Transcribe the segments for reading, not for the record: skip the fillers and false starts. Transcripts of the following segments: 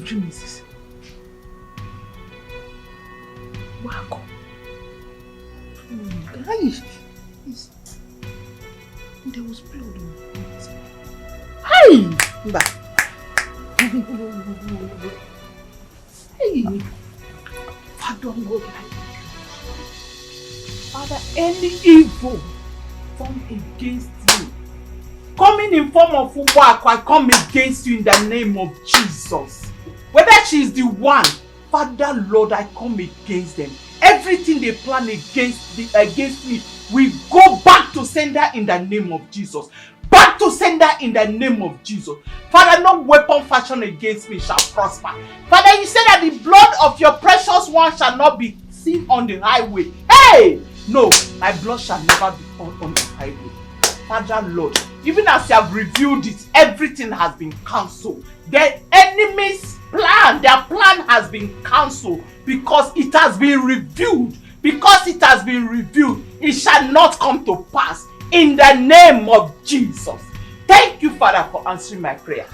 grievances. Wazico. Guys, there was blood on it. Hey! Hey! Father, Lord, Father, any evil formed against you, coming in form of Wazico, I come against you in the name of Jesus. Whether she is the one, Father, Lord, I come against them. Everything they plan against me, we go back to sender in the name of Jesus. Back to sender in the name of Jesus. Father, no weapon fashioned against me shall prosper. Father, you said that the blood of your precious one shall not be seen on the highway. Hey! No, my blood shall never be found on the highway. Father, Lord, even as you have revealed it, everything has been cancelled. The enemy's plan, their plan has been cancelled because it has been revealed. Because it has been revealed, it shall not come to pass. In the name of Jesus. Thank you, Father, for answering my prayer.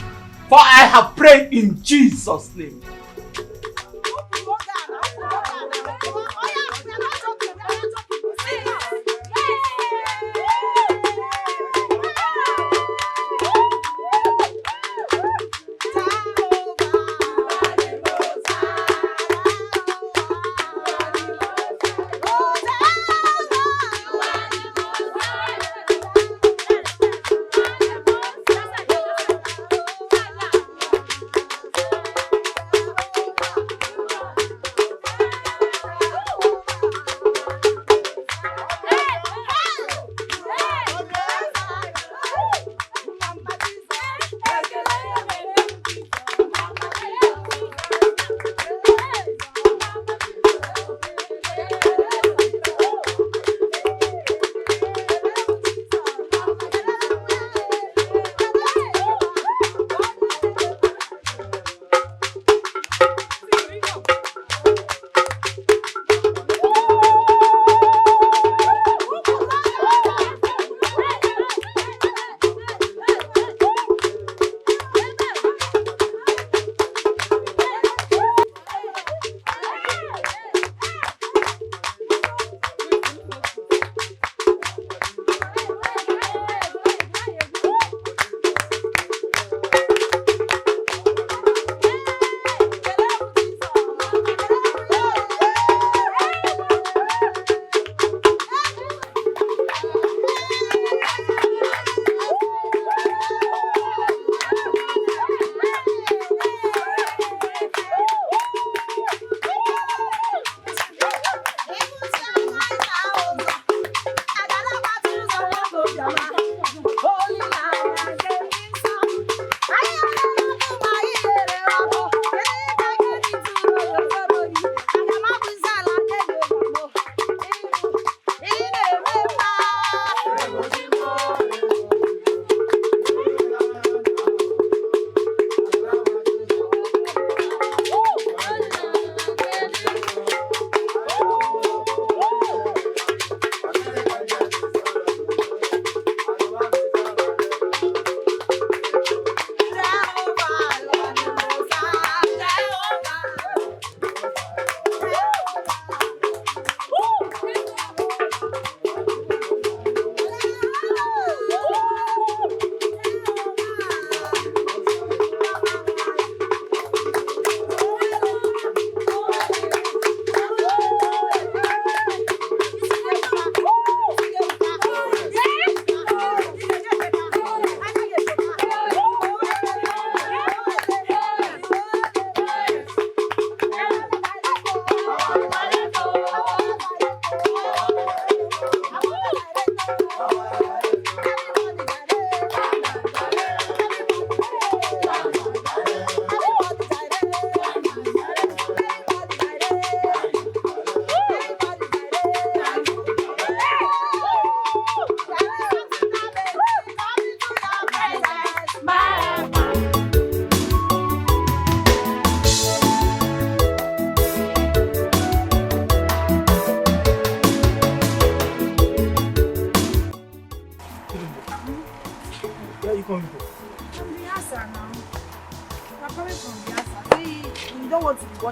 For I have prayed in Jesus' name.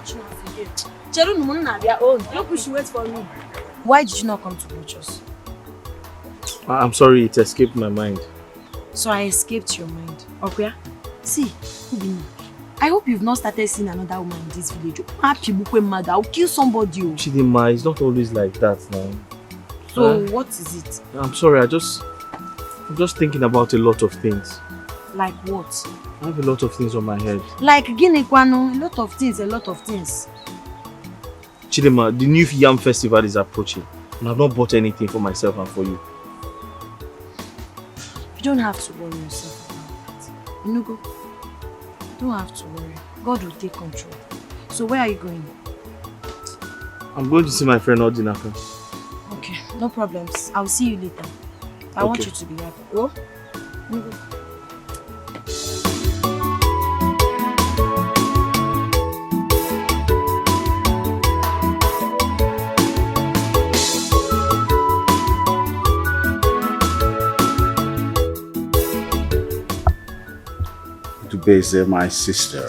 watching us again. Look, we should wait for me. Why did you not come to watch us? I'm sorry, it escaped my mind. So I escaped your mind. Okay? See, I hope you've not started seeing another woman in this village. I'll kill somebody. Chidima, it's not always like that now. So what is it? I'm sorry, I'm just thinking about a lot of things. Like what? I have a lot of things on my head. Like Ginekwano, a lot of things. Chidima, the new Yam Festival is approaching and I've not bought anything for myself and for you. You don't have to worry yourself about that. Inugo, you don't have to worry. God will take control. So where are you going? I'm going to see my friend Odinaka. Okay, no problems. I'll see you later. I want you to be happy. Oh? Inugo. Beze, my sister.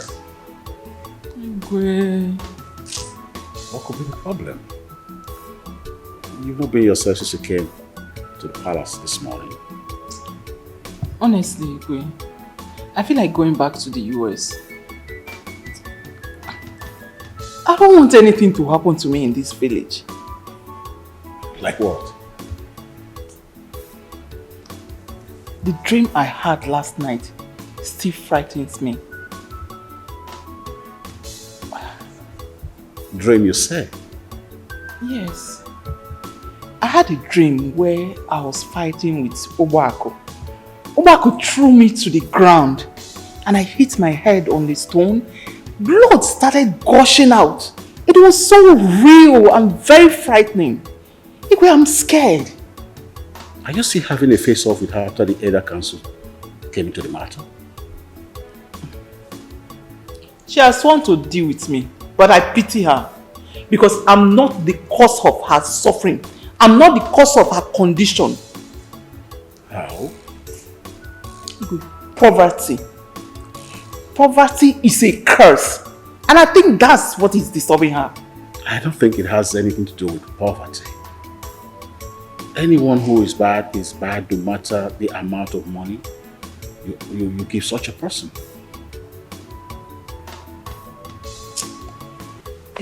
What could be the problem? You've not been yourself since you came to the palace this morning. Honestly, I feel like going back to the US. I don't want anything to happen to me in this village. Like what? The dream I had last night still frightens me. Dream, you say? Yes. I had a dream where I was fighting with Obako. Obako threw me to the ground and I hit my head on the stone. Blood started gushing out. It was so real and very frightening. I'm scared. Are you still having a face-off with her after the Elder Council came into the matter? She has sworn to deal with me, but I pity her because I'm not the cause of her suffering. I'm not the cause of her condition. How? Poverty. Poverty is a curse. And I think that's what is disturbing her. I don't think it has anything to do with poverty. Anyone who is bad no matter the amount of money you give such a person.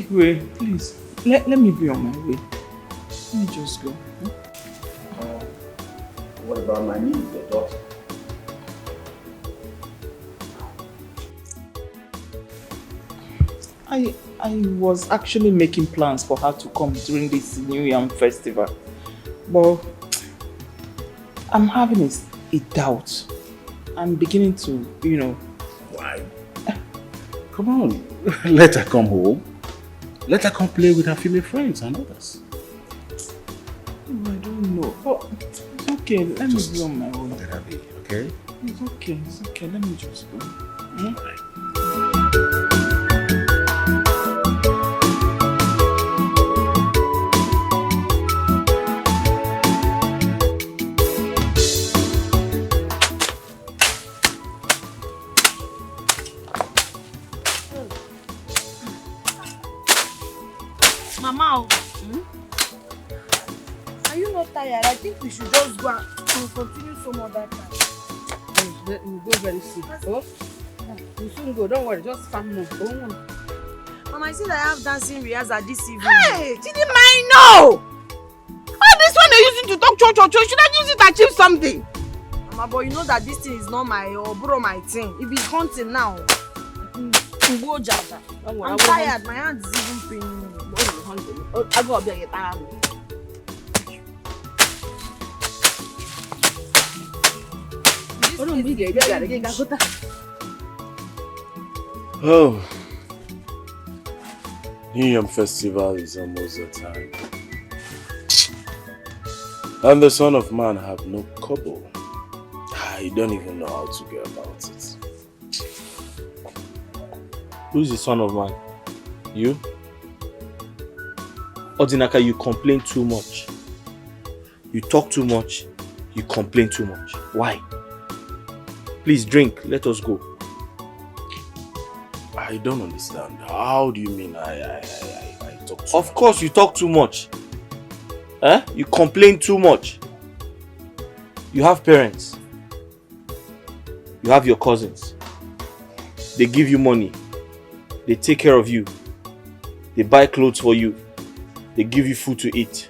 Wait, please, let me be on my way. Let me just go. What about my niece, your daughter? I was actually making plans for her to come during this New Yam Festival. But I'm having a doubt. I'm beginning to, Why? Come on, let her come home. Let her come play with her female friends and others. I don't know. But it's okay. Let me be on my own. Let her be, okay? It's okay. Let me just go. Right. Mama, are you not tired? I think we should just go and continue some other time. We'll go very soon. Oh? We'll soon go. Don't worry. Just calm down. Mama, I see that I have dancing rehearsal this evening. Hey, Chidima, I know! All this one they're using to talk cho. Should I use it to achieve something? Mama, but you know that this thing is not my thing. If it's hunting now, I'm tired. My hand is even paining me. I'll go up there and get tired. Oh, New Yam Festival is almost the time. And the Son of Man have no kobo. I don't even know how to go about it. Who's the Son of Man? You? Odinaka, you complain too much. You talk too much. You complain too much. Why? Please drink. Let us go. I don't understand. How do you mean I talk too Of much? course you talk too much. You complain too much. You have parents. You have your cousins. They give you money. They take care of you. They buy clothes for you. They give you food to eat.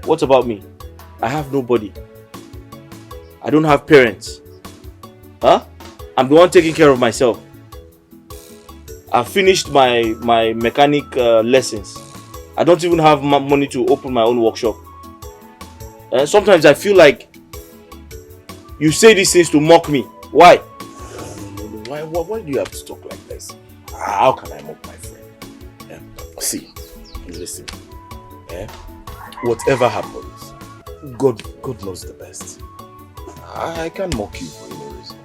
What about me? I have nobody. I don't have parents. I'm the one taking care of myself. I've finished my mechanic lessons. I don't even have money to open my own workshop. Sometimes I feel like you say these things to mock me. Why? Why do you have to talk like this? How can I mock my friend? See, listen. Whatever happens, God knows the best. I can't mock you for any reason.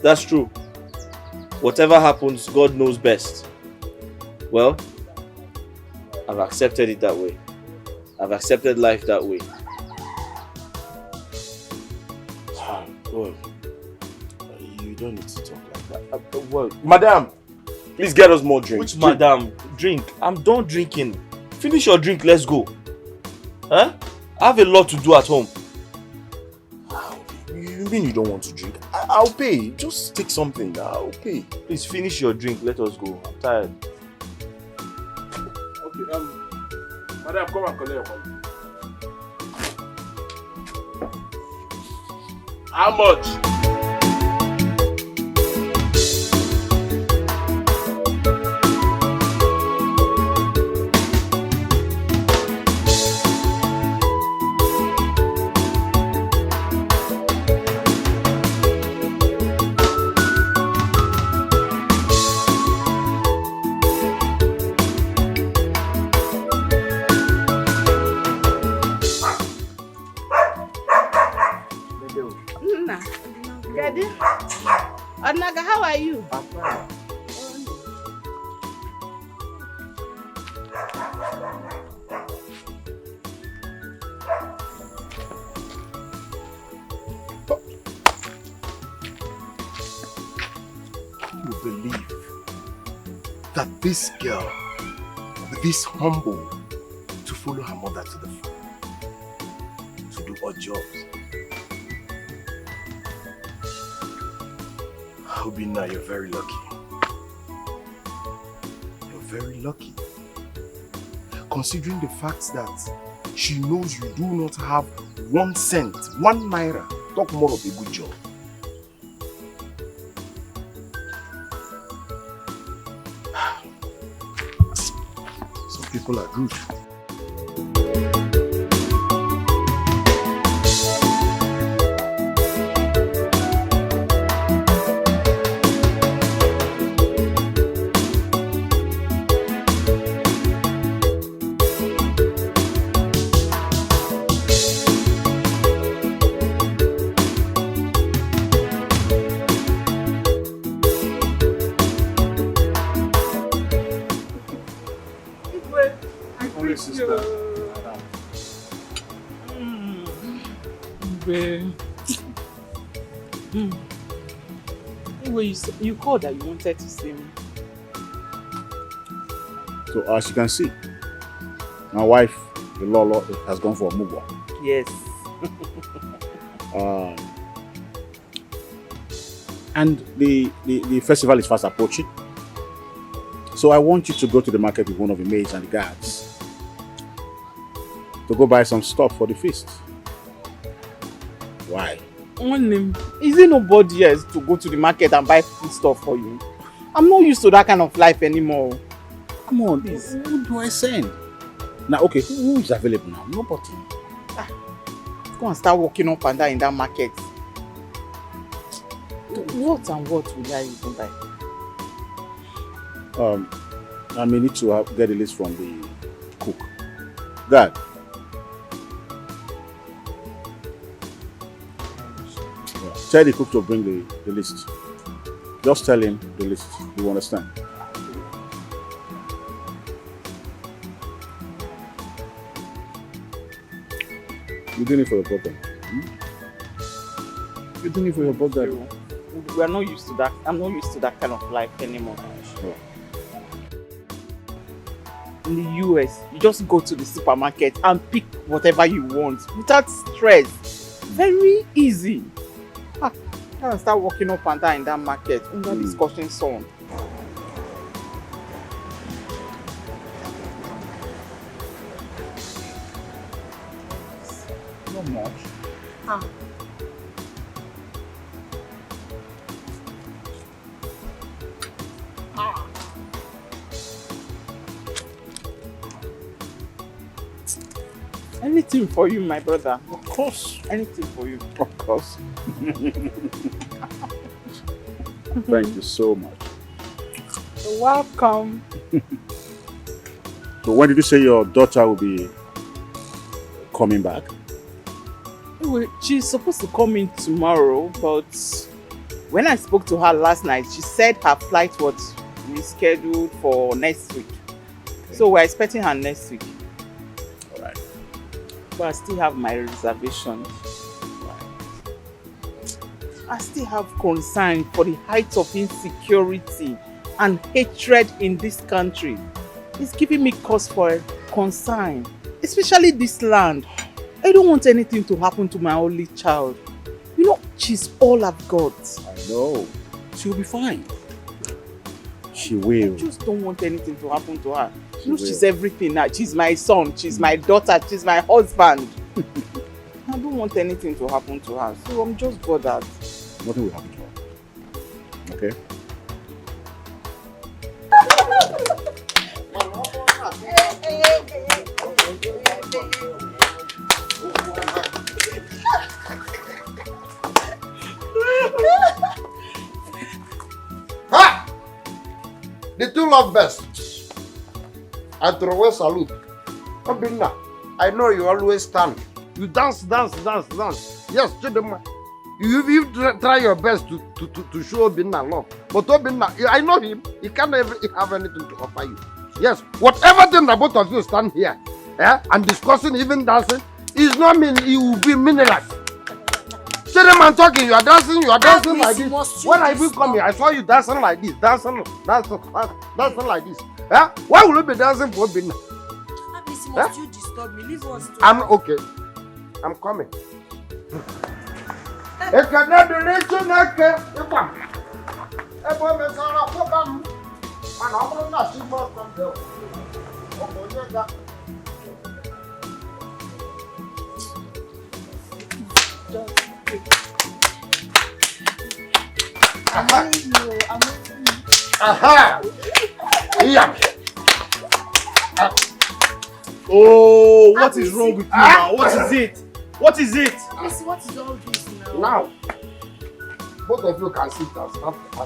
That's true. Whatever happens, God knows best. Well, I've accepted it that way. I've accepted life that way. Well, you don't need to talk like that. Well, madam, please get us more drink. Which madam? Drink. I'm done drinking. Finish your drink, let's go. I have a lot to do at home. You mean you don't want to drink? I'll pay. Just take something. I'll pay. Please finish your drink, let us go. I'm tired. Okay, madam, come and collect your money. How much? Onaga, how are you? I'm fine. You believe that this girl will be this humble to follow her mother to the farm to do odd jobs? Obinna, you're very lucky. You're very lucky. Considering the fact that she knows you do not have 1 cent, 1 naira, talk more of a good job. Some people are good. You called that you wanted to see me. So as you can see, my wife, the Lolo, has gone for a move. Yes. And the festival is fast approaching. So I want you to go to the market with one of the maids and the guards to go buy some stuff for the feast. Why? Is there nobody else to go to the market and buy food stuff for you? I'm not used to that kind of life anymore. Come on, please. Who do I send? Now, okay, who is available now? Nobody. Go and start walking up and down in that market. What and what will I even buy? I may need to get a list from the cook. Dad. Yeah. Tell the cook to bring the list. Just tell him the list. You understand? You're doing it for your brother. You're doing it for your brother. we are not used to that. I'm not used to that kind of life anymore. Sure. In the US, you just go to the supermarket and pick whatever you want without stress. Very easy. I can start walking up and down in that market under the scorching sun. Not much. Anything for you, my brother. Of course. Anything for you. Of course. Thank you so much. You're welcome. So when did you say your daughter will be coming back? She's supposed to come in tomorrow, but when I spoke to her last night, she said her flight was rescheduled for next week. Okay. So we're expecting her next week. All right. But I still have my reservation. I still have concern for the height of insecurity and hatred in this country. It's giving me cause for concern, especially this land. I don't want anything to happen to my only child. You know, she's all I've got. I know. She'll be fine. She will. I just don't want anything to happen to her. You know, she's everything now. She's my son, she's my daughter, she's my husband. I don't want anything to happen to her, so I'm just bothered. Nothing will happen to her. Okay? Ha! The two love best. I throw away salute. Obinna, I know you always stand. You dance. Yes, Chidema. You try your best to show Obinna love. But Obinna, I know him. He can't ever have anything to offer you. Yes, whatever thing the both of you stand here and discussing, even dancing, is not mean it will be meaningless. Chidema talking, you are dancing like this. When I will come here, I saw you dancing like this, dancing like this. Why will you be dancing for Obinna? Must you disturb me? Leave us. I'm okay. I'm coming. Aha! Yeah. Oh, what is wrong with you now? What is it? What is it? Listen, what is all this now? Now, both of you can sit down.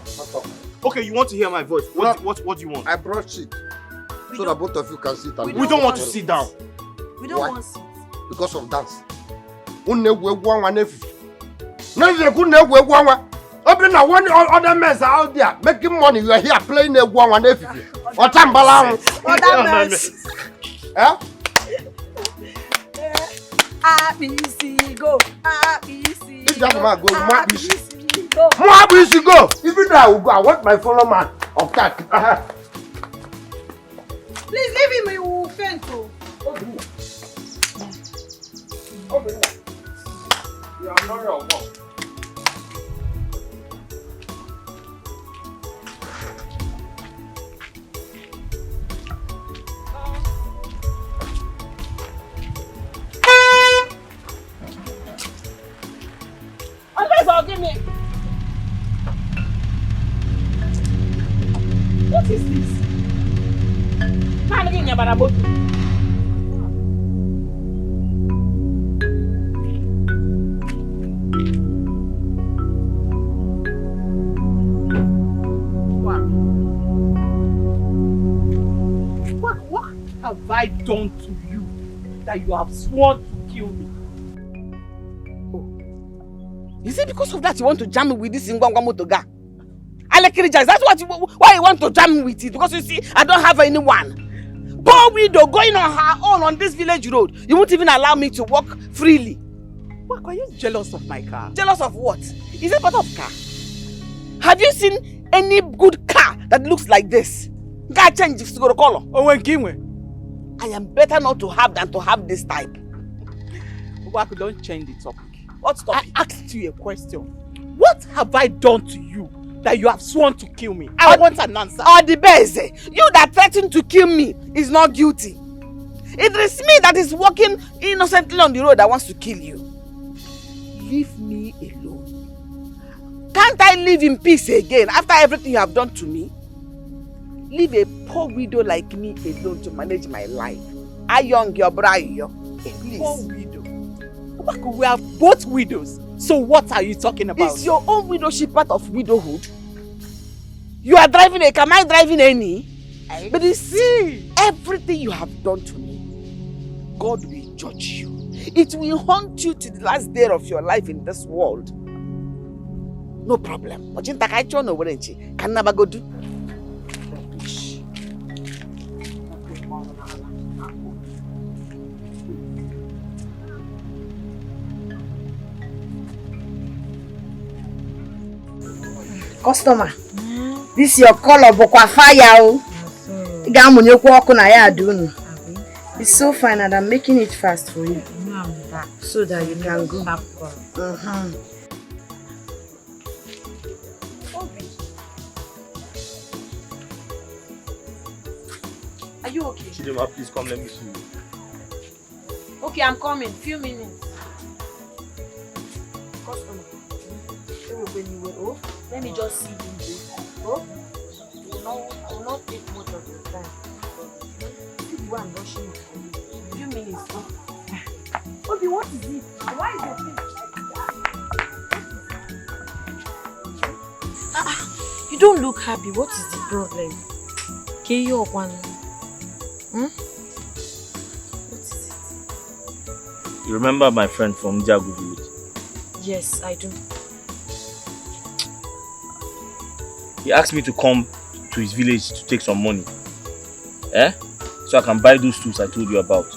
Stop. Okay, you want to hear my voice? What do you want? I brought shit so that both of you can sit down. We don't want to sit down. We don't want to sit. Because of dance. Obinna, one other mess out there making money. You are here playing a one if or tambala. Other mess. ABC go. ABC. This just man go. ABC go. ABC go. Even though I will go, I want my fellow man of that. Please leave him. He will faint. Obinna. You are not your mom. Forgive me. What is this? I'm getting your baraboto. What have I done to you that you have sworn to kill me? Is it because of that you want to jam me with this Ngwangwa Motoga? Alekirija, that's why you want to jam me with it? Because you see, I don't have anyone. Poor widow going on her own on this village road. You won't even allow me to walk freely. What, are you jealous of my car? Jealous of what? Is it part of car? Have you seen any good car that looks like this? Car change to go to color. Oh, when Kingwe. I am better not to have than to have this type. Obaku, don't change the topic. What topic? I asked you a question. What have I done to you that you have sworn to kill me? I want an answer. Or the best, you that threatened to kill me is not guilty. It is me that is walking innocently on the road that wants to kill you. Leave me alone. Can't I live in peace again after everything you have done to me? Leave a poor widow like me alone to manage my life. Ayong your brayo. Please. Poor widow. Obaku, we are both widows. So what are you talking about? Is your own widowship part of widowhood? You are driving a car, am I driving any? But you see, everything you have done to me, God will judge you. It will haunt you to the last day of your life in this world. No problem. But you can never go do. Customer, this your color bokwa fire o. Iga amunyekwu oku na ya adunu. It's so fine and I'm making it fast for you. So that you can go. Are you okay? Chidema, please come, let me see you. Okay, I'm coming. Few minutes. Customer. Let me just see you. Oh, I will not take much of your time. See the way I'm rushing it for you. Few minutes. Okay, what is it? Why is your face like that? You don't look happy. What is the problem? Okay, you're one. What is it? You remember my friend from Jagu village? Yes, I do. He asked me to come to his village to take some money. So I can buy those tools I told you about.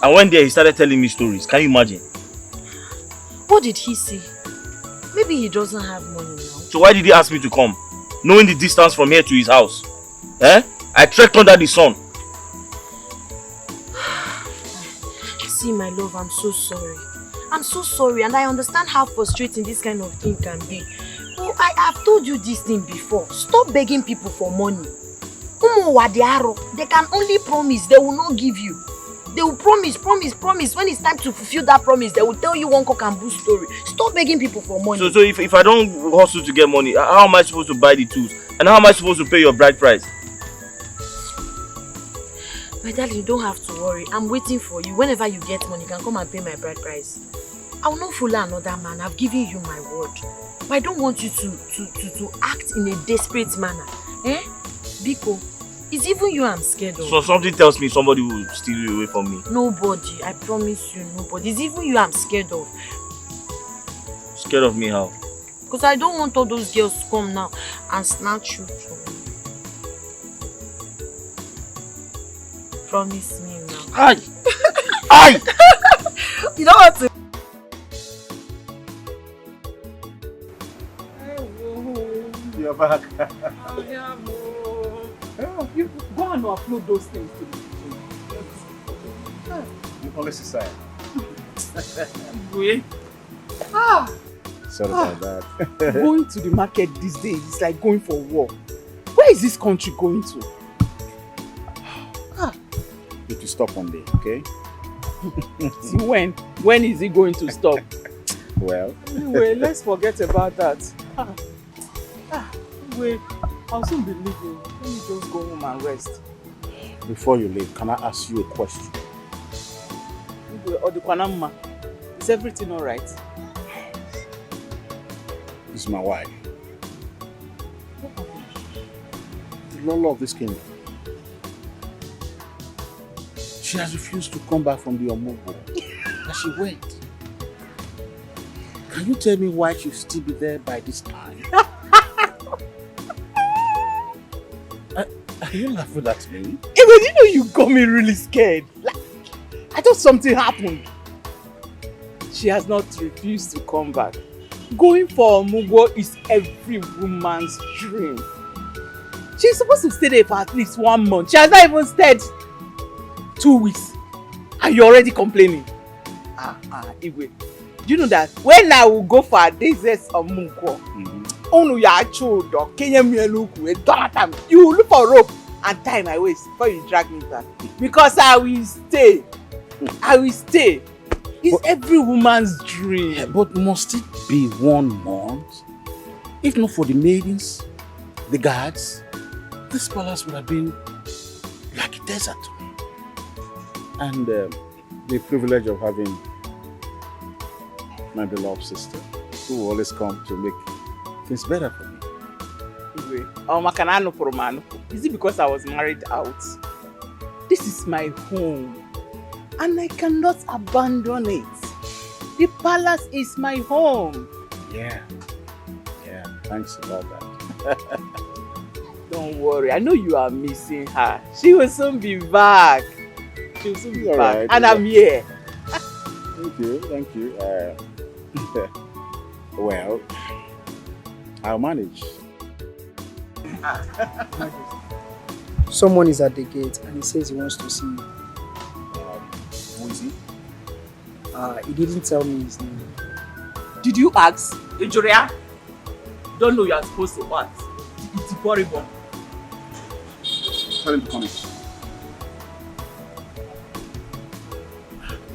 And one day he started telling me stories. Can you imagine? What did he say? Maybe he doesn't have money now. So why did he ask me to come? Knowing the distance from here to his house. I trekked under the sun. See, my love, I'm so sorry. I'm so sorry, and I understand how frustrating this kind of thing can be. Oh, I have told you this thing before. Stop begging people for money. They can only promise, they will not give you. They will promise. When it's time to fulfill that promise, they will tell you one cock and bull story. Stop begging people for money. So if I don't hustle to get money, how am I supposed to buy the tools? And how am I supposed to pay your bride price? My darling, you don't have to worry. I'm waiting for you. Whenever you get money, you can come and pay my bride price. I will not follow another man. I've given you my word. But I don't want you to act in a desperate manner. Biko, it's even you I'm scared of. So something tells me somebody will steal you away from me. Nobody. I promise you, nobody. It's even you I'm scared of. Scared of me how? Because I don't want all those girls to come now and snatch you from me. Promise me now. Aye! Aye! You know what to... You're back. You go and upload those things to the kitchen. You policy side. Wait. Sorry about that. Going to the market these days is like going for war. Where is this country going to? It will stop one day, okay? See when? When is it going to stop? Well. Anyway, let's forget about that. Anyway, I'll soon be leaving. Let me just go home and rest. Before you leave, can I ask you a question? Is everything alright? This is my wife. The Lolo of this kingdom. She has refused to come back from the Omogo. And she went. Can you tell me why she'll still be there by this time? Are you laughing at me? You know you got me really scared. Like, I thought something happened. She has not refused to come back. Going for Mugo is every woman's dream. She's supposed to stay there for at least 1 month. She has not even stayed 2 weeks. And you're already complaining. Igwe. Do you know that when I will go for a days of Mugo, you look for rope and tie my waist before you drag me back. Because I will stay. I will stay. It's every woman's dream. But must it be 1 month? If not for the maidens, the guards, this palace would have been like a desert to me. And the privilege of having my beloved sister, who will always come to make things better for me. Is it because I was married out? This is my home. And I cannot abandon it. The palace is my home. Yeah, thanks about that. Don't worry, I know you are missing her. She will soon be back. She will soon be back. Right, and I'm here. Thank you. Well, I'll manage. Someone is at the gate and he says he wants to see you. Who is he? He didn't tell me his name. Did you ask? Nigeria? Don't know you are supposed to what? It's horrible. Tell him to come in.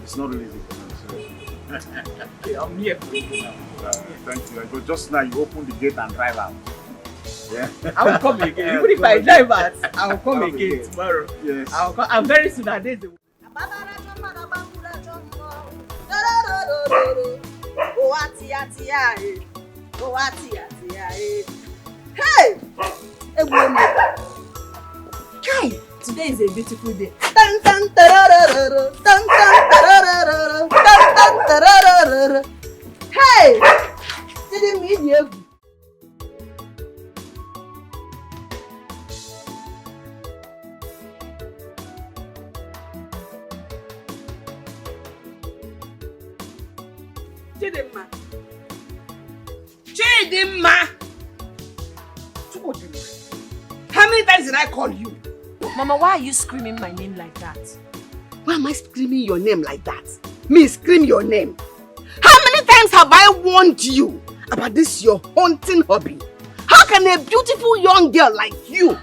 It's not really easy. Okay, I'm here for you now. Thank you. But just now you open the gate and drive out. Yeah. I will come again. Even if I drive out, I will come again tomorrow. Yes. I will come. I'm very soon at this. Hey! Kai! Today is a beautiful day. Hey! Didn't mean you. Chidimma! How many times did I call you? Mama, why are you screaming my name like that? Why am I screaming your name like that? Me scream your name. How many times have I warned you about this your hunting hobby? How can a beautiful young girl like you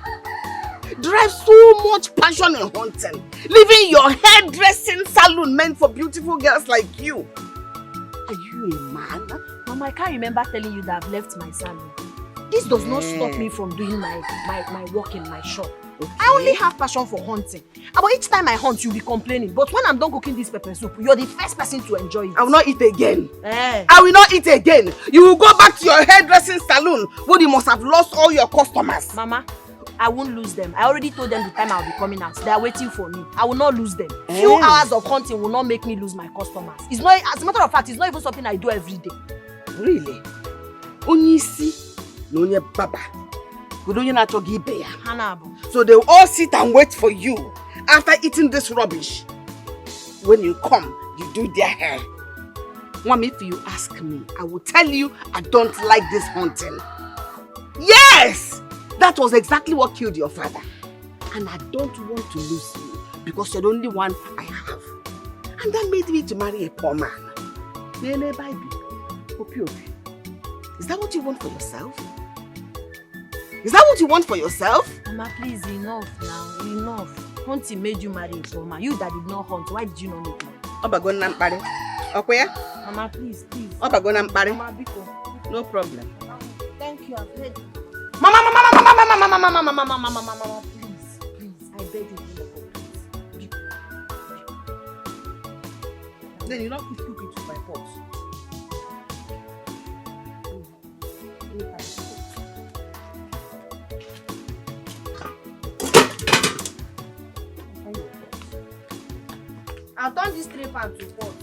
derive so much passion in hunting, leaving your hairdressing salon meant for beautiful girls like you? Are you a man? Mama, I can't remember telling you that I've left my salon. This does not stop me from doing my work in my shop. Okay. I only have passion for hunting. But each time I hunt, you'll be complaining. But when I'm done cooking this pepper soup, you're the first person to enjoy it. I will not eat again. Eh. I will not eat again. You will go back to your hairdressing salon where you must have lost all your customers. Mama, I won't lose them. I already told them the time I'll be coming out. They are waiting for me. I will not lose them. Few hours of hunting will not make me lose my customers. It's not, as a matter of fact, it's not even something I do every day. Really? Onisi, Nonya Baba. So they will all sit and wait for you after eating this rubbish. When you come, you do their hair. Mom, if you ask me, I will tell you I don't like this hunting. Yes! That was exactly what killed your father. And I don't want to lose you because you're the only one I have. And that made me to marry a poor man. Nene baby. Is that what you want for yourself? Is that what you want for yourself? Mama, please, enough now. Enough. Hunting made you marry a poor man. You that did not hunt, why did you not make money? Mama, please. Mama, Biko. no problem. Thank you, I've heard you. Mama, Please, I beg you, please. Then you not put cook into my pot. I've done this 3 pans to 4.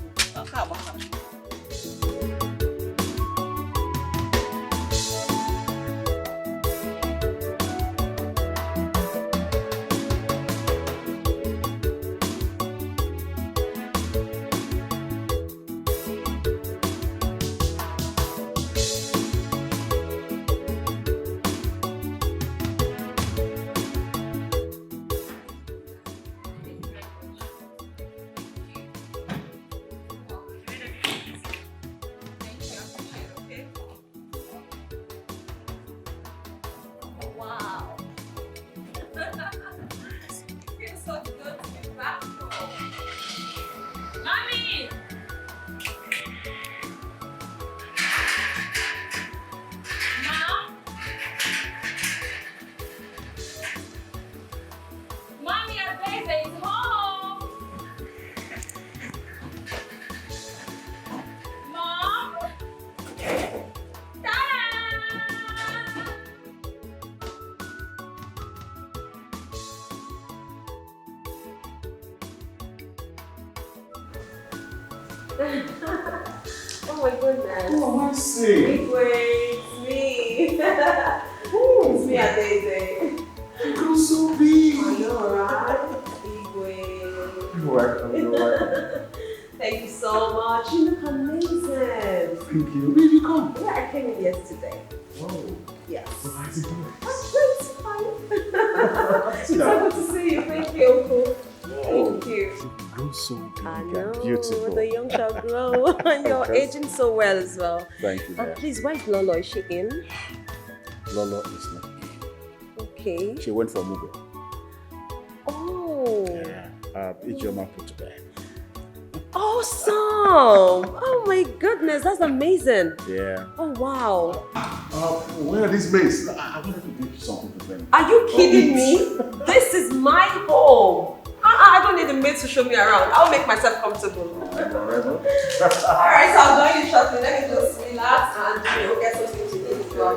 Oh my goodness. Oh, I see. Wait, it's me. It's me, Adeze. You're so big. I know, right? Igwe. You're welcome. Thank you so much. You look amazing. Thank you. Where did you come? Yeah, I came in yesterday. Whoa. Yes. So how's it going? That's great. Fine. Sit So down. good to see you. Thank you, Uncle. Thank you. You grow so big I and know. beautiful. The young shall grow. And you're Okay. aging so well as well. Thank you, And dear. please, where's Lolo? Is she in? Lolo is not. Okay. She went for Mugo. Oh. Yeah. Ijoma put to bed. Awesome! Oh my goodness, that's amazing. Yeah. Oh wow. Where are these maids? I wanted to give you something to them. Are you kidding me? This is my home. I don't need a maid to show me around. I'll make myself comfortable. Alright, so I'll join you shortly. Let me just relax and get something to eat as well.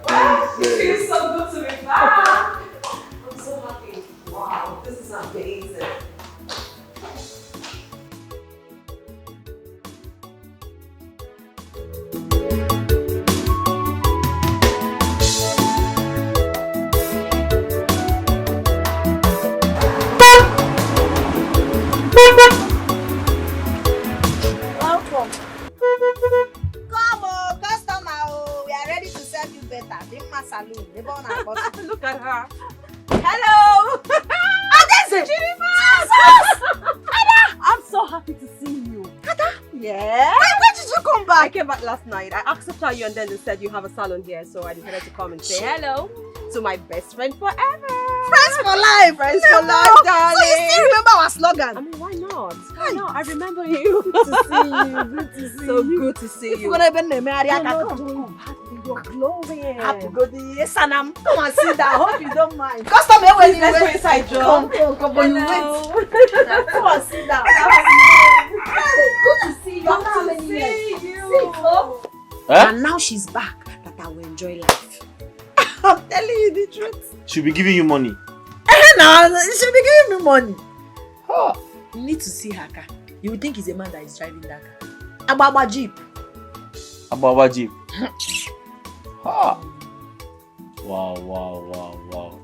Wow, it feels so good to be back. I'm so happy. Wow, this is amazing. Welcome. Come on, customer. Oh, we are ready to serve you better. Dimma Saloon. Look at her. Hello. Adeze. I'm so happy to see you. Yeah. When did you come I back? came back last night. I asked to tell you and then they said you have a salon here, so I decided to come and say hello to my best friend forever. Friends for life. Friends for life, darling. So you still remember our slogan? I mean, why not? Why not? I remember you. Good to see you. Good to see So you. good to see If you. you're gonna be named Maria, You're not come. doing badly. You're glowing. Happy good day, Sanam. Come and sit down. Hope you don't mind. Customer, when Let's go inside, Joe. Come, but you wait. Hello. Come and sit down. Good to see you. After how many years? See you. Sit up. Huh? And now she's back, that I will enjoy life. I'm telling you the truth. She'll be giving you money. Now she'll be giving me money. Oh, you need to see her car. You would think it's a man that is driving that car. Ababa Jeep. Ababa Jeep. Ha. Wow.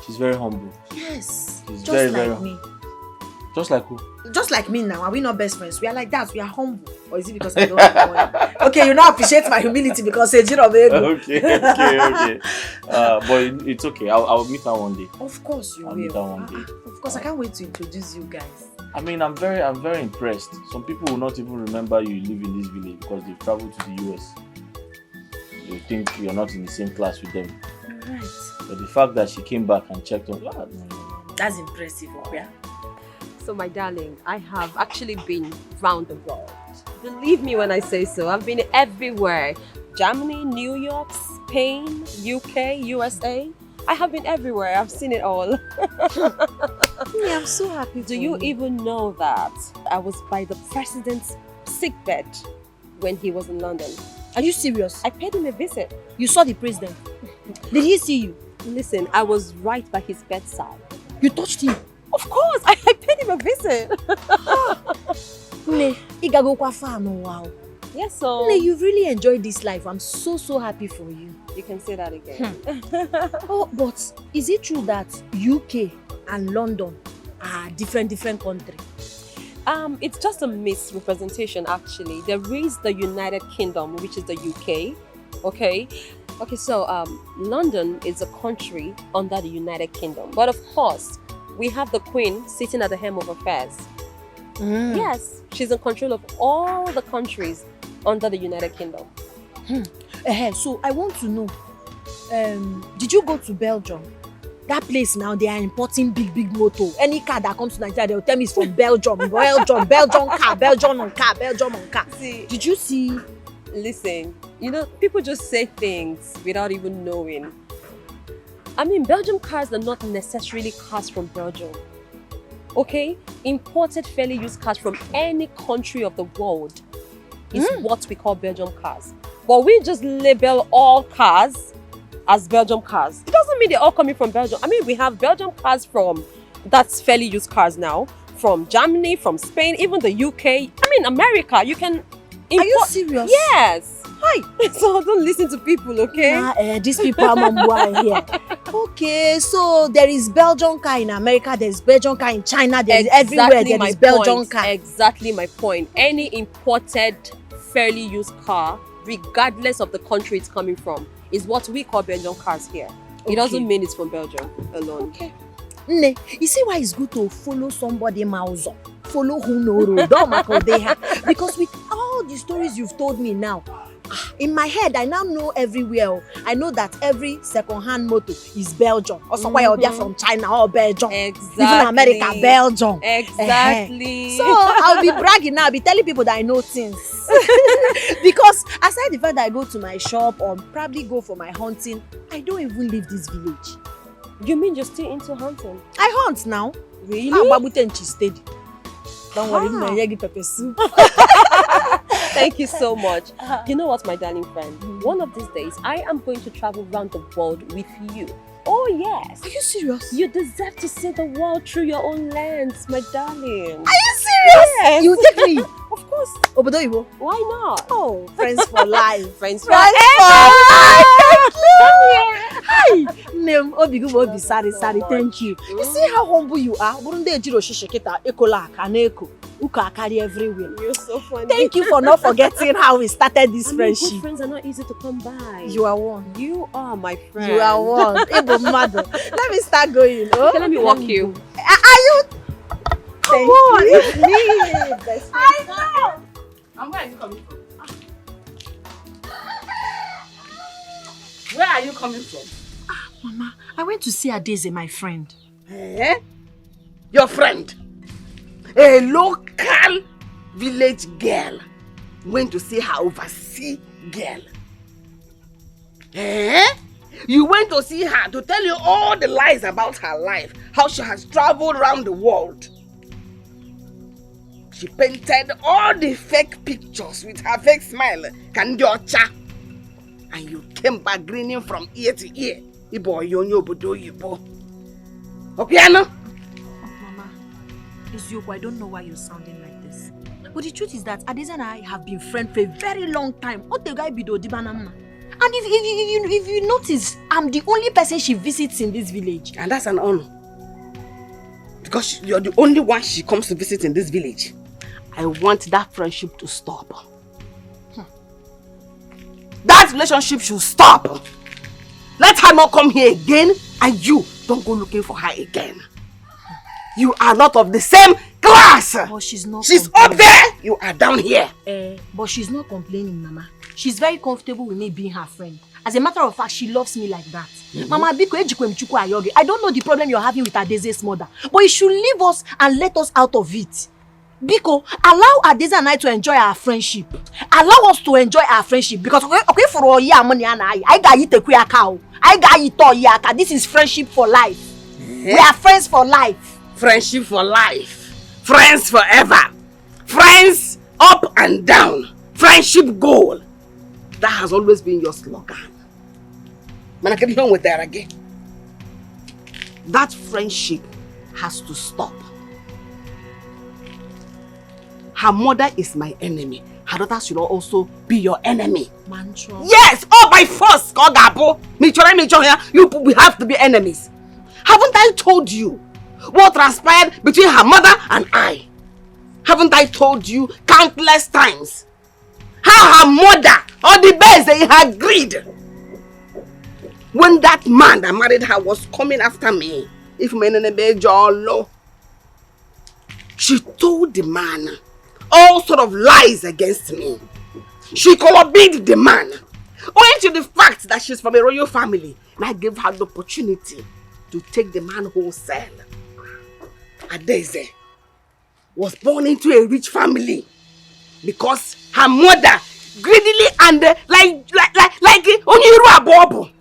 She's very humble. Yes. She's Just very, like very me. Just like who? Just like me now. Are we not best friends? We are like that. We are humble. Or is it because I don't have money? Okay, you now appreciate my humility because it's Okay. But it's okay. I'll meet her one day. Of course you I'll will. meet her one day. Of course, I can't wait to introduce you guys. I mean, I'm very impressed. Some people will not even remember you live in this village because they've traveled to the US. They think you're not in the same class with them. Alright. But the fact that she came back and checked on, no. That's impressive, Oprah. So my darling, I have actually been round the world. Believe me when I say so. I've been everywhere. Germany, New York, Spain, UK, USA. I have been everywhere. I've seen it all. Yeah, I'm so happy. Do you even know that I was by the president's sickbed when he was in London? Are you serious? I paid him a visit. You saw the president. Did he see you? Listen, I was right by his bedside. You touched him? Of course, I paid him a visit. Ne, igagokwa far no wow. Yes, so Ne, you've really enjoyed this life. I'm so happy for you. you can say that again. Oh, but is it true that UK and London are different countries? It's just a misrepresentation actually. There is the United Kingdom, which is the UK. Okay, so London is a country under the United Kingdom. But of course, we have the Queen sitting at the helm of affairs. Yes, she's in control of all the countries under the United Kingdom. So I want to know, did you go to Belgium? That place now, they are importing big motor. Any car that comes to Nigeria, they'll tell me it's from Belgium. Belgium car. See, Did you see? listen, people just say things without even knowing. I mean, Belgium cars are not necessarily cars from Belgium. Okay? Imported, fairly used cars from any country of the world is what we call Belgium cars. But we just label all cars as Belgium cars. It doesn't mean they're all coming from Belgium. I mean, we have Belgium cars that's fairly used cars now, from Germany, from Spain, even the UK. I mean, America. You can import. Are you serious? Yes. Hi. So don't listen to people, okay? Nah, these people are mambua here. Okay, so there is Belgian car in America, there's Belgian car in China, there's everywhere there is Belgian car. Exactly my point. Any imported, fairly used car, regardless of the country it's coming from, is what we call Belgian cars here. It doesn't mean it's from Belgium alone. Okay. Nne, you see why it's good to follow somebody mouse, follow who know road, because with all the stories you've told me now, in my head, I now know everywhere. I know that every second-hand motor is Belgium. Or somewhere they're from China or Belgium. Exactly. Even America, Belgium. Exactly. So I'll be bragging now. I'll be telling people that I know things. Because aside the fact that I go to my shop or probably go for my hunting, I don't even leave this village. You mean you're still into hunting? I hunt now. Really? Steady. Don't worry, my yegi pepper soup. Thank you so much. You know what, my darling friend? One of these days, I am going to travel around the world with you. Oh, yes. Are you serious? You deserve to see the world through your own lens, my darling. Are you serious? Yes. You take me? Of course. Obodo Ibo? Why not? Oh, friends for life. Friends for Friends life. Thank you. Hi. Name Obigu Obi Sari. Thank you. You see how humble you are? Burunde Ejiro Shisheketa Ekola Kaneko. Uka Akari everywhere. You're so funny. Thank you for not forgetting how we started this friendship. Good friends are not easy to come by. You are one. You are my friend. You are one. Ebo mother. Let me start going. Oh? Okay, let me walk you. Are you? Come on, it's me. I know. And where are you coming from? Where are you coming from? Mama, I went to see Adeze, my friend. Eh? Your friend? A local village girl went to see her overseas girl. Eh? You went to see her to tell you all the lies about her life, how she has traveled around the world. She painted all the fake pictures with her fake smile, Kandiocha. And you came back grinning from ear to ear. Ibo yonyo bodo yibo. Opiano? Mama, Izuoko, I don't know why you're sounding like this. But the truth is that Adeze and I have been friends for a very long time. What the guy be do dibanamna? And if you notice, I'm the only person she visits in this village. And that's an honor. Because you're the only one she comes to visit in this village. I want that friendship to stop. That relationship should stop. Let her not come here again, and you don't go looking for her again. You are not of the same class. But she's not. She's up there, you are down here. But she's not complaining, Mama. She's very comfortable with me being her friend. As a matter of fact, she loves me like that. Mama, I don't know the problem you're having with Adeze's mother, but you should leave us and let us out of it. Biko, allow Adeze and I to enjoy our friendship. Allow us to enjoy our friendship because okay for all year money and I got you take a cow. I got you to yaka. This is friendship for life. We are friends for life. Friendship for life. Friends forever. Friends up and down. Friendship goal. That has always been your slogan. Man, I can hear with that again. That friendship has to stop. Her mother is my enemy. Her daughter should also be your enemy. Mantra. Yes, all by force. We have to be enemies. Haven't I told you what transpired between her mother and I? Haven't I told you countless times how her mother, or the best in her greed, when that man that married her was coming after me, she told the man all sort of lies against me. She collaborated the man, owing to the fact that she's from a royal family, and I gave her the opportunity to take the man wholesale. Adeze was born into a rich family because her mother greedily and like Onyiru Abobo.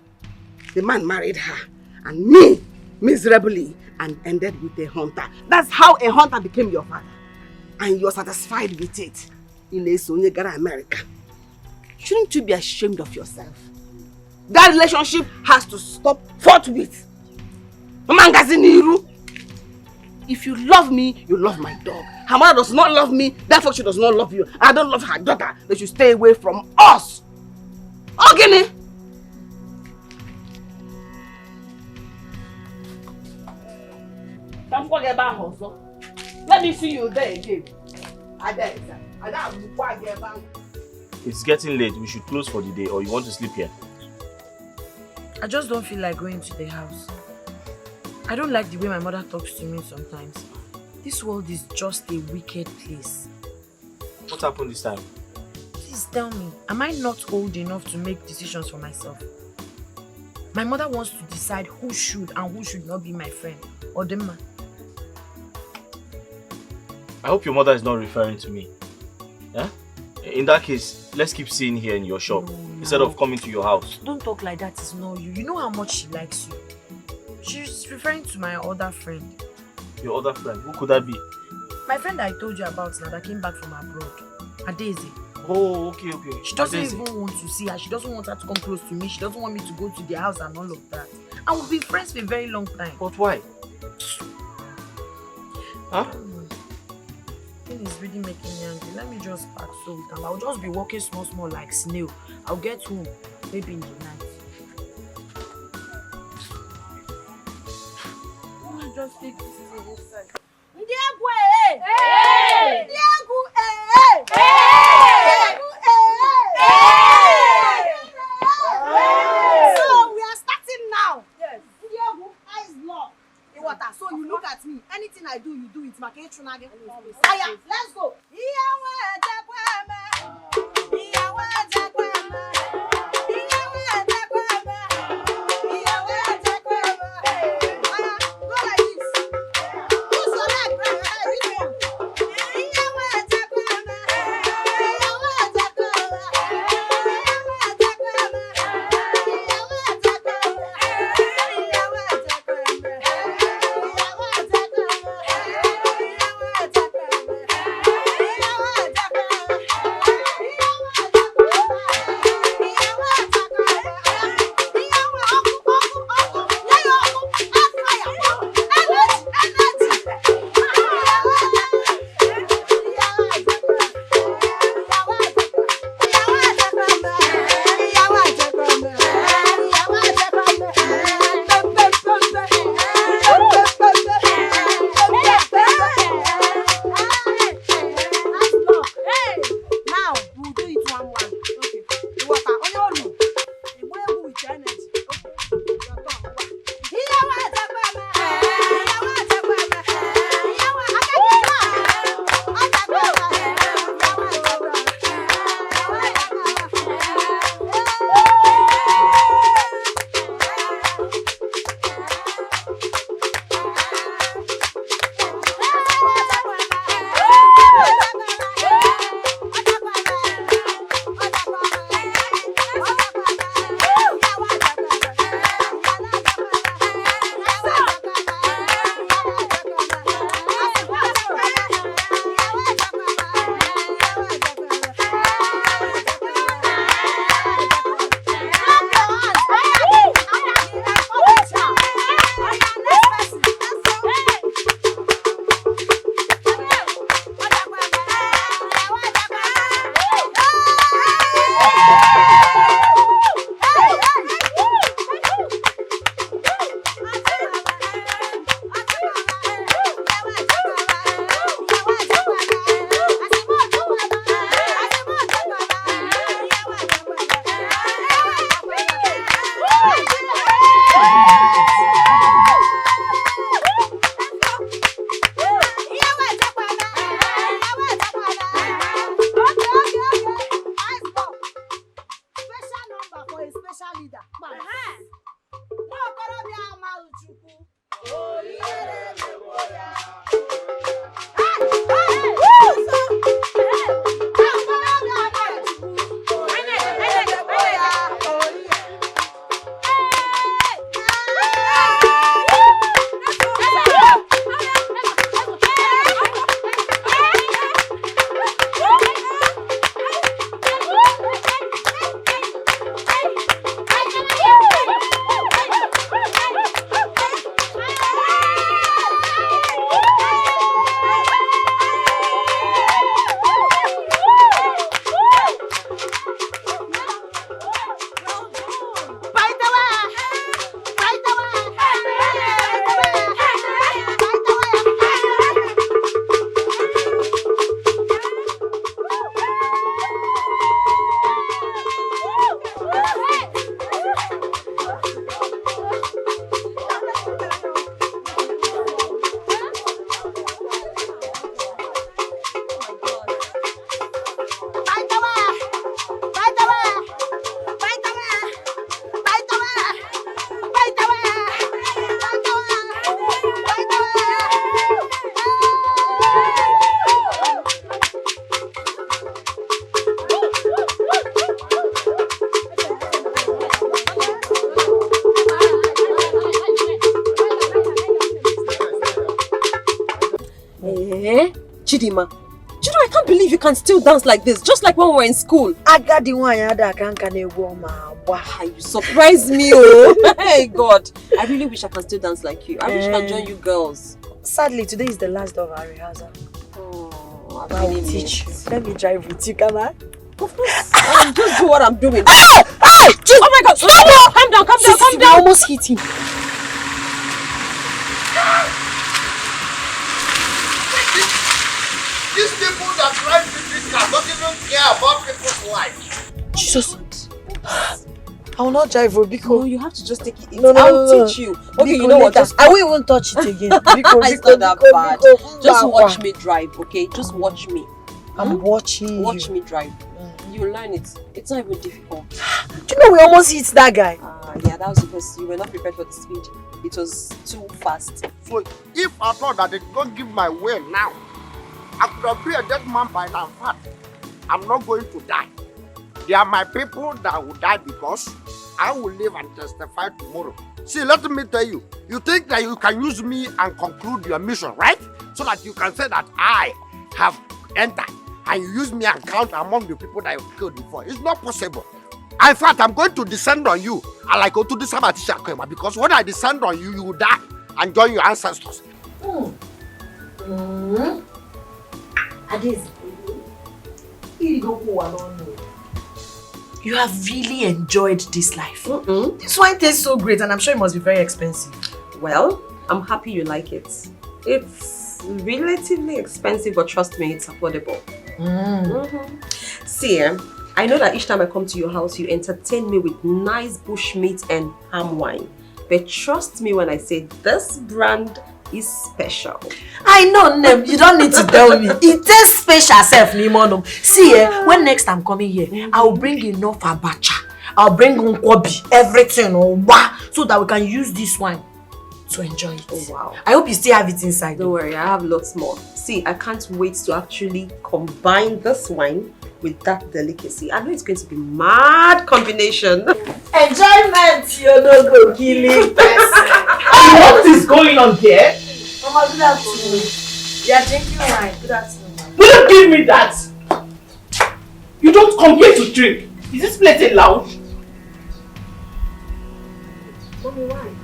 The man married her and me miserably and ended with a hunter. That's how a hunter became your father. And you're satisfied with it in America. Shouldn't you be ashamed of yourself? That relationship has to stop forthwith. If you love me, you love my dog. Her mother does not love me, therefore she does not love you. I don't love her daughter. They should stay away from us. Okay? Let me see you there again. It's getting late. We should close for the day, or you want to sleep here? I just don't feel like going to the house. I don't like the way my mother talks to me sometimes. This world is just a wicked place. What happened this time? Please tell me, am I not old enough to make decisions for myself? My mother wants to decide who should and who should not be my friend. Or the man. I hope your mother is not referring to me. Yeah? In that case, let's keep seeing here in your shop instead of coming to your house. Don't talk like that, it's not you. You know how much she likes you. She's referring to my other friend. Your other friend? Who could that be? My friend that I told you about now that came back from abroad. Adeze. Oh, okay. She doesn't even want to see her. She doesn't want her to come close to me. She doesn't want me to go to their house and all of that. And we've been friends for a very long time. But why? Huh? Thing is really making me angry. Let me just pack so we can. I'll just be walking small like snail. I'll get home maybe in the night. Let me just take this thing inside. So we are starting now. Yes. Eyes locked. So you look at me. Anything I do, you do it. Aya, let's go. Chidima, I can't believe you can still dance like this, just like when we were in school. I got the one that can You surprised me, oh. Hey God, I really wish I can still dance like you. I wish I can join you girls. Sadly, today is the last day of our rehearsal. Oh, I will teach you. Let me drive with you, come on. Of course, just do what I'm doing. Oh my God, stop! Calm down, calm down. I almost hit him. These people that drive this car don't even care about people's life. Jesus. I will not drive, Biko. No, you have to just take it. No, I'll teach you. Okay, Biko, you know what? Just I won't even touch it again. Biko, It's not that bad. Just watch me drive, okay? Just watch me. I'm watching Watch you. me drive. You'll learn it. It's not even difficult. Do you know we almost hit that guy? Yeah, that was because you were not prepared for the speed. It was too fast. So if I thought that they don't give my way now, I could have been a dead man by now. In fact, I'm not going to die. They are my people that will die because I will live and testify tomorrow. See, let me tell you, you think that you can use me and conclude your mission, right? So that you can say that I have entered and you use me and count among the people that you've killed before. It's not possible. In fact, I'm going to descend on you and like go to this Samatisha because when I descend on you, you will die and join your ancestors. You have really enjoyed this life. This wine tastes so great and I'm sure it must be very expensive. Well, I'm happy you like it. It's relatively expensive, but trust me, it's affordable. See, I know that each time I come to your house, you entertain me with nice bushmeat and palm wine. But trust me when I say this brand is special. I know, Nem. You don't need to tell me. It tastes special, self, Nimono. See, when next I'm coming here, I will bring enough abacha. I'll bring nkwobi, everything, so that we can use this wine to enjoy it. Oh, wow. I hope you still have it inside. Don't worry, I have lots more. See, I can't wait to actually combine this wine with that delicacy. I know it's going to be mad combination. Enjoyment, you no go killing person. What is going on here? Mama, good afternoon. You are drinking wine. Good afternoon. Will you give me that? You don't come here to drink. Is this place allowed? Mommy, why?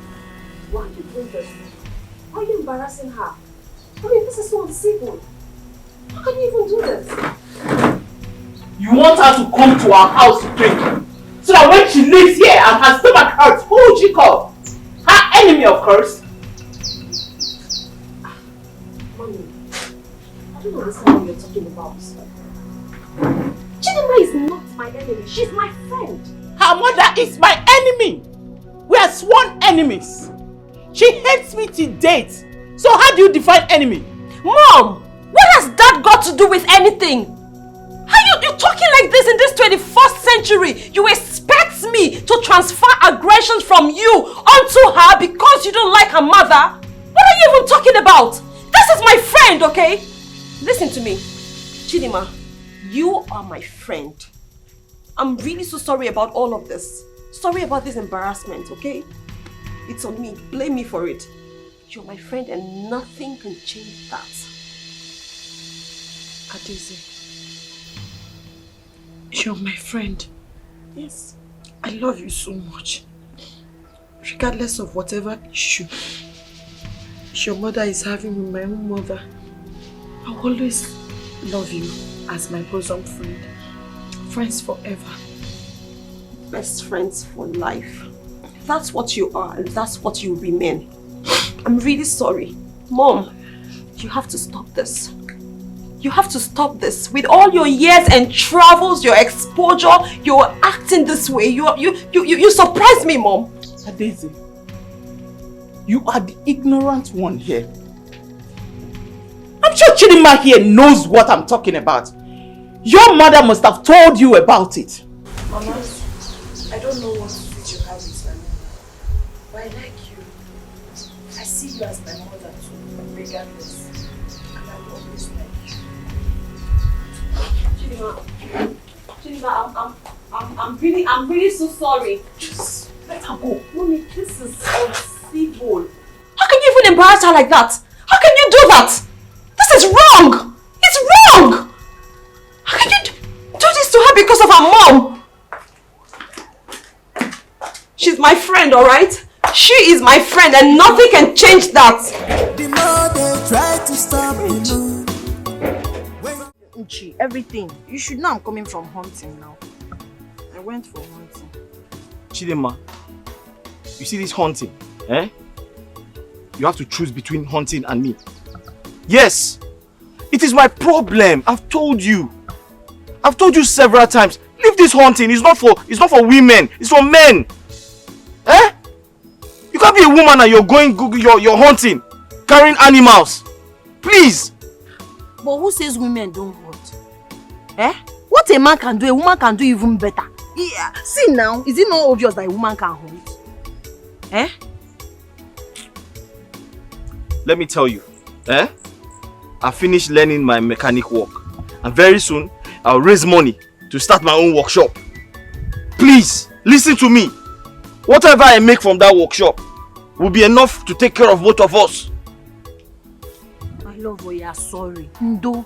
Why are you doing this? Why are you embarrassing her? I mean, this is so uncivil. How can you even do this? You want her to come to our house to drink, so that when she lives here and her stomach hurts, who would she call? Her enemy, of course. Mommy, I don't understand what you're talking about. Chidima is not my enemy, she's my friend. Her mother is my enemy. We are sworn enemies. She hates me to date. So how do you define enemy? Mom, what has that got to do with anything? How you talking like this in this 21st century? You expect me to transfer aggressions from you onto her because you don't like her mother? What are you even talking about? This is my friend, okay? Listen to me. Chidima, you are my friend. I'm really so sorry about all of this. Sorry about this embarrassment, okay? It's on me. Blame me for it. You're my friend and nothing can change that. Adeze, you're my friend. Yes. I love you so much. Regardless of whatever issue your mother is having with my own mother, I will always love you as my bosom friend. Friends forever. Best friends for life. That's what you are and that's what you remain. I'm really sorry. Mom, you have to stop this. You have to stop this. With all your years and travels, your exposure, you're acting this way. You surprise me, Mom. Adeze, you are the ignorant one here. I'm sure Chidima here knows what I'm talking about. Your mother must have told you about it. Mama, I don't know what fit you have with my mother, but I like you. I see you as my mother too, regardless. And I will always like you. Chidima, I'm really so sorry. Just let her go. Mommy, this is uncivil. How can you even embarrass her like that? How can you do that? This is wrong. Not because of her mom. She's my friend, alright? She is my friend and nothing can change that. The more they try to stop the Uchi, everything. You should know I'm coming from hunting now. I went for hunting. Chidema, you see this hunting, eh? You have to choose between hunting and me. Yes, it is my problem. I've told you. I've told you several times. Leave this hunting. It's not for women. It's for men. Eh? You can't be a woman and you're hunting, carrying animals. Please. But who says women don't hunt? Eh? What a man can do, a woman can do even better. Yeah. See now, is it not obvious that a woman can hunt? Eh? Let me tell you, eh? I finished learning my mechanic work, and very soon I'll raise money to start my own workshop. Please, listen to me. Whatever I make from that workshop will be enough to take care of both of us. My love, oh yeah, sorry. Ndo,